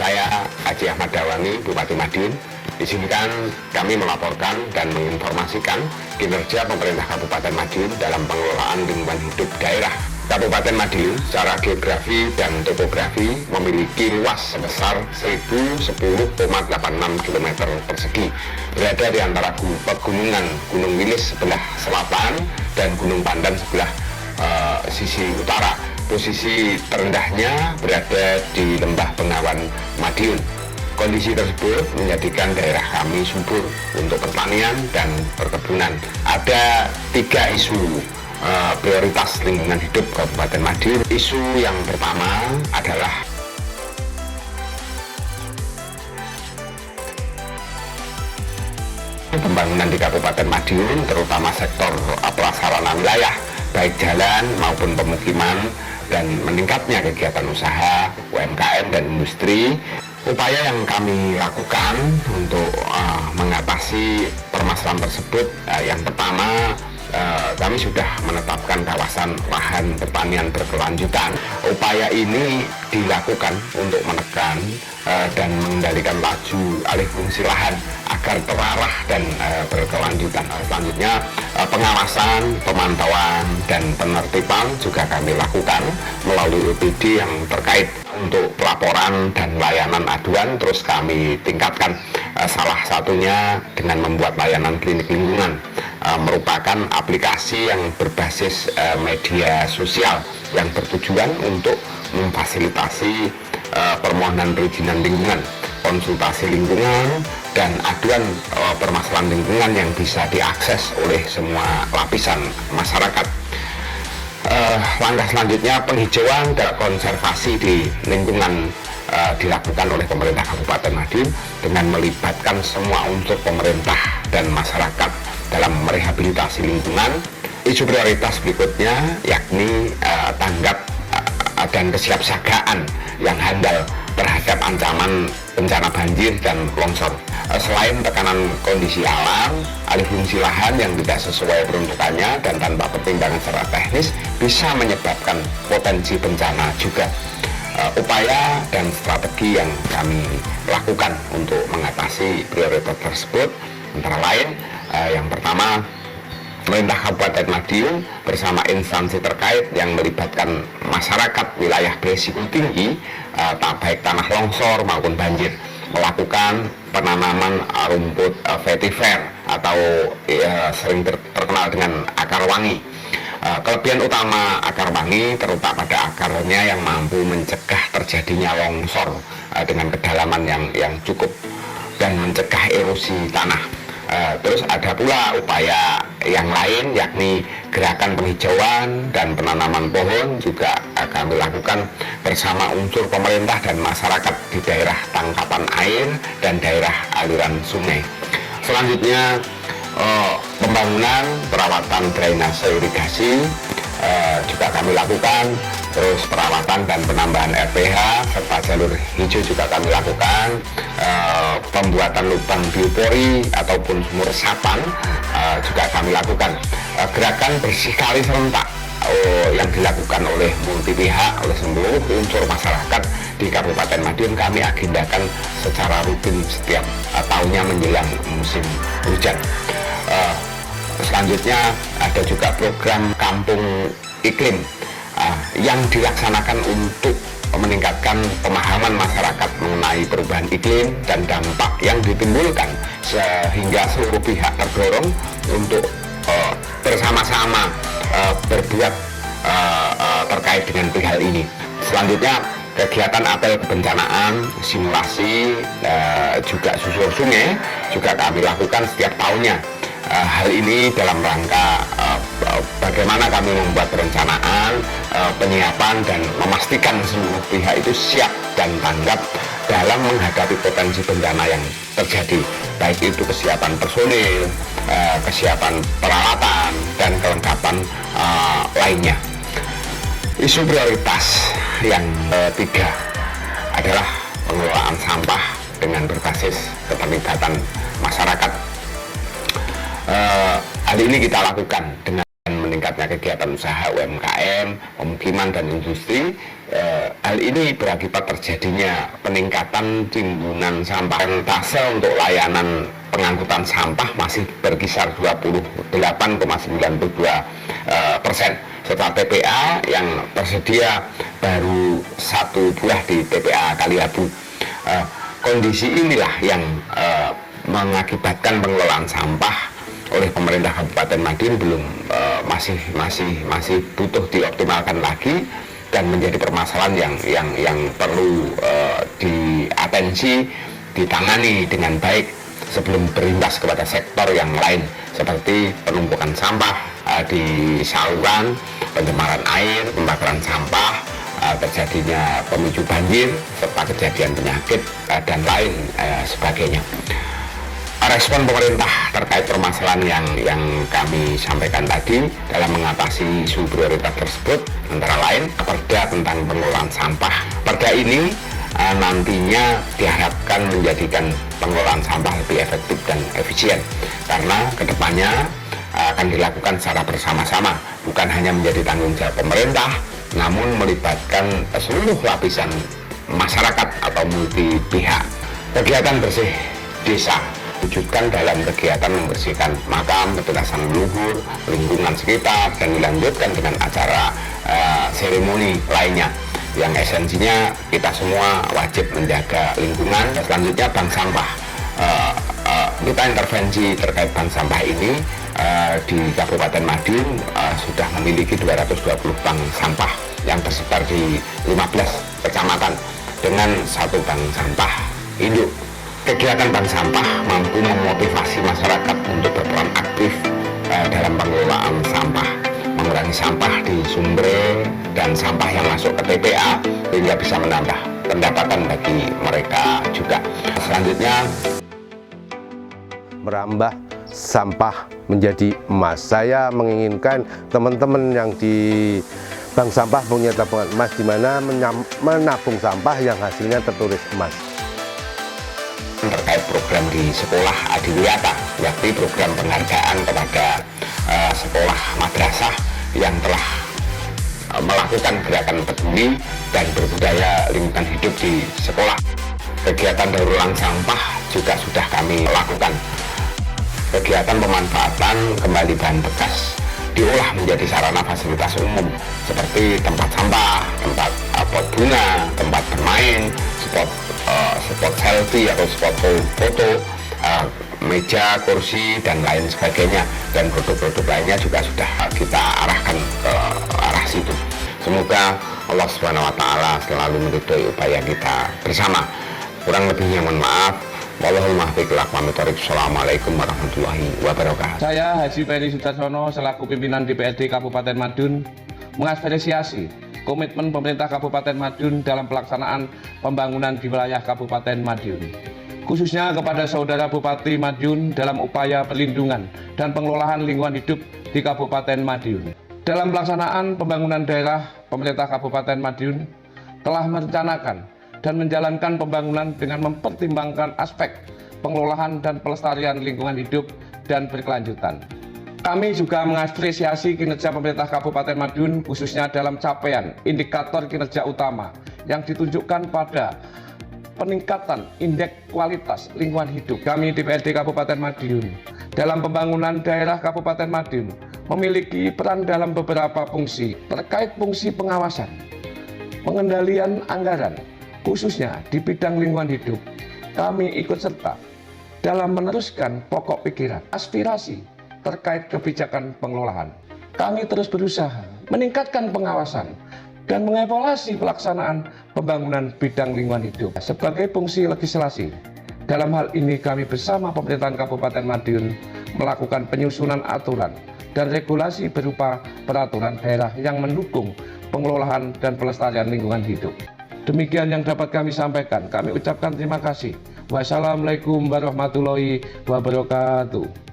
Saya Haji Ahmad Dawangi, Bupati Madiun. Izinkan kami melaporkan dan menginformasikan kinerja pemerintah Kabupaten Madiun dalam pengelolaan lingkungan hidup daerah. Kabupaten Madiun secara geografi dan topografi memiliki luas sebesar 1010,86 km persegi, berada di antara pegunungan Gunung Wilis sebelah selatan dan Gunung Pandan sebelah sisi utara. Posisi terendahnya berada di Lembah Bengawan Madiun. Kondisi tersebut menjadikan daerah kami subur untuk pertanian dan perkebunan. Ada 3 isu prioritas lingkungan hidup Kabupaten Madiun. Isu yang pertama adalah pembangunan di Kabupaten Madiun, terutama sektor prasarana wilayah, baik jalan maupun pemukiman, dan meningkatnya kegiatan usaha, UMKM dan industri. Upaya yang kami lakukan untuk mengatasi permasalahan tersebut, yang pertama, kami sudah menetapkan kawasan lahan pertanian berkelanjutan. Upaya ini dilakukan untuk menekan dan mengendalikan laju alih fungsi lahan agar terarah dan berkelanjutan. Selanjutnya, pengawasan, pemantauan, dan penertiban juga kami lakukan melalui OPD yang terkait. Untuk pelaporan dan layanan aduan terus kami tingkatkan, salah satunya dengan membuat layanan klinik lingkungan, merupakan aplikasi yang berbasis media sosial yang bertujuan untuk memfasilitasi permohonan perizinan lingkungan, konsultasi lingkungan, dan aduan permasalahan lingkungan yang bisa diakses oleh semua lapisan masyarakat. Langkah selanjutnya, penghijauan dan konservasi di lingkungan dilakukan oleh pemerintah Kabupaten Madiun dengan melibatkan semua unsur pemerintah dan masyarakat dalam merehabilitasi lingkungan. Isu prioritas berikutnya yakni tanggap dan kesiapsiagaan yang handal terhadap ancaman bencana banjir dan longsor. Selain tekanan kondisi alam, alih fungsi lahan yang tidak sesuai peruntukannya dan tanpa pertimbangan secara teknis bisa menyebabkan potensi bencana juga. Upaya dan strategi yang kami lakukan untuk mengatasi prioritas tersebut antara lain, yang pertama, pemerintah Kabupaten Madiun bersama instansi terkait yang melibatkan masyarakat wilayah berisiko tinggi, baik tanah longsor maupun banjir, melakukan penanaman rumput vetiver atau sering terkenal dengan akar wangi. Kelebihan utama akar wangi terletak pada akarnya yang mampu mencegah terjadinya longsor dengan kedalaman yang cukup dan mencegah erosi tanah. Terus ada pula upaya yang lain yakni gerakan penghijauan dan penanaman pohon juga kami lakukan bersama unsur pemerintah dan masyarakat di daerah tangkapan air dan daerah aliran sungai. Selanjutnya, pembangunan perawatan drainase irigasi juga kami lakukan. Terus perawatan dan penambahan RPH serta jalur hijau juga kami lakukan. Pembuatan lubang biopori ataupun sumur resapan juga kami lakukan. Gerakan bersih kali serentak yang dilakukan oleh multi pihak, oleh seluruh unsur masyarakat di Kabupaten Madiun kami agendakan secara rutin setiap tahunnya menjelang musim hujan. Selanjutnya ada juga program Kampung Iklim yang dilaksanakan untuk meningkatkan pemahaman masyarakat mengenai perubahan iklim dan dampak yang ditimbulkan, sehingga seluruh pihak terdorong untuk bersama-sama berbuat terkait dengan hal ini. Selanjutnya, kegiatan apel kebencanaan, simulasi, juga susur sungai juga kami lakukan setiap tahunnya. Hal ini dalam rangka bagaimana kami membuat perencanaan, penyiapan, dan memastikan seluruh pihak itu siap dan tanggap dalam menghadapi potensi bencana yang terjadi, baik itu kesiapan personil, kesiapan peralatan, dan kelengkapan lainnya. Isu prioritas yang ketiga adalah pengelolaan sampah dengan berbasis keterlibatan masyarakat. Hal ini kita lakukan dengan meningkatnya kegiatan usaha UMKM, pemukiman, dan industri Hal ini berakibat terjadinya peningkatan timbunan sampah. Persentase untuk layanan pengangkutan sampah masih berkisar 28,92%. Setelah TPA yang tersedia baru 1 buah di TPA Kaliabu. Kondisi inilah yang mengakibatkan pengelolaan sampah oleh pemerintah Kabupaten Madiun belum masih butuh dioptimalkan lagi, dan menjadi permasalahan yang perlu diatensi, ditangani dengan baik sebelum berimbas kepada sektor yang lain seperti penumpukan sampah di saluran, pencemaran air, pembakaran sampah, terjadinya pemicu banjir, serta kejadian penyakit dan lain sebagainya. Respon pemerintah terkait permasalahan yang kami sampaikan tadi dalam mengatasi isu prioritas tersebut antara lain Perda tentang pengelolaan sampah. Perda ini nantinya diharapkan menjadikan pengelolaan sampah lebih efektif dan efisien, karena kedepannya akan dilakukan secara bersama-sama, bukan hanya menjadi tanggung jawab pemerintah, namun melibatkan seluruh lapisan masyarakat atau multi pihak. Kegiatan bersih desa wujudkan dalam kegiatan membersihkan makam, petilasan leluhur, lingkungan sekitar, dan dilanjutkan dengan acara seremoni lainnya yang esensinya kita semua wajib menjaga lingkungan. Selanjutnya bank sampah, kita intervensi terkait bank sampah ini di Kabupaten Madiun sudah memiliki 220 bank sampah yang tersebar di 15 kecamatan dengan 1 bank sampah induk. Kegiatan bank sampah mampu memotivasi masyarakat untuk berperan aktif dalam pengelolaan sampah, mengurangi sampah di sumber dan sampah yang masuk ke TPA, sehingga bisa menambah pendapatan bagi mereka juga. Selanjutnya, merambah sampah menjadi emas. Saya menginginkan teman-teman yang di bank sampah punya tabungan emas, di mana menabung sampah yang hasilnya tertulis emas. Terkait program di sekolah Adiwiyata, yakni program penghargaan kepada sekolah madrasah yang telah melakukan gerakan peduli dan berbudaya lingkungan hidup di sekolah. Kegiatan daur ulang sampah juga sudah kami lakukan. Kegiatan pemanfaatan kembali bahan bekas diolah menjadi sarana fasilitas umum seperti tempat sampah, tempat pot bunga, tempat bermain, spot selfie atau spot foto, meja, kursi, dan lain sebagainya, dan produk-produk lainnya juga sudah kita arahkan ke arah situ. Semoga Allah Subhanahu wa Ta'ala selalu meridhoi upaya kita bersama. Kurang lebihnya mohon maaf. Wallahul muwaffiq ila aqwamit thoriq. Assalamualaikum warahmatullahi wabarakatuh. Saya Haji Ferry Sudarsono selaku pimpinan DPRD Kabupaten Madiun mengapresiasi komitmen pemerintah Kabupaten Madiun dalam pelaksanaan pembangunan di wilayah Kabupaten Madiun, khususnya kepada Saudara Bupati Madiun dalam upaya perlindungan dan pengelolaan lingkungan hidup di Kabupaten Madiun. Dalam pelaksanaan pembangunan daerah, pemerintah Kabupaten Madiun telah merencanakan dan menjalankan pembangunan dengan mempertimbangkan aspek pengelolaan dan pelestarian lingkungan hidup dan berkelanjutan. Kami juga mengapresiasi kinerja pemerintah Kabupaten Madiun khususnya dalam capaian indikator kinerja utama yang ditunjukkan pada peningkatan indeks kualitas lingkungan hidup. Kami DPRD Kabupaten Madiun dalam pembangunan daerah Kabupaten Madiun memiliki peran dalam beberapa fungsi terkait fungsi pengawasan, pengendalian anggaran, khususnya di bidang lingkungan hidup. Kami ikut serta dalam meneruskan pokok pikiran, aspirasi terkait kebijakan pengelolaan. Kami terus berusaha meningkatkan pengawasan dan mengevaluasi pelaksanaan pembangunan bidang lingkungan hidup sebagai fungsi legislasi. Dalam hal ini kami bersama pemerintahan Kabupaten Madiun melakukan penyusunan aturan dan regulasi berupa peraturan daerah yang mendukung pengelolaan dan pelestarian lingkungan hidup. Demikian yang dapat kami sampaikan. Kami ucapkan terima kasih. Wassalamualaikum warahmatullahi wabarakatuh.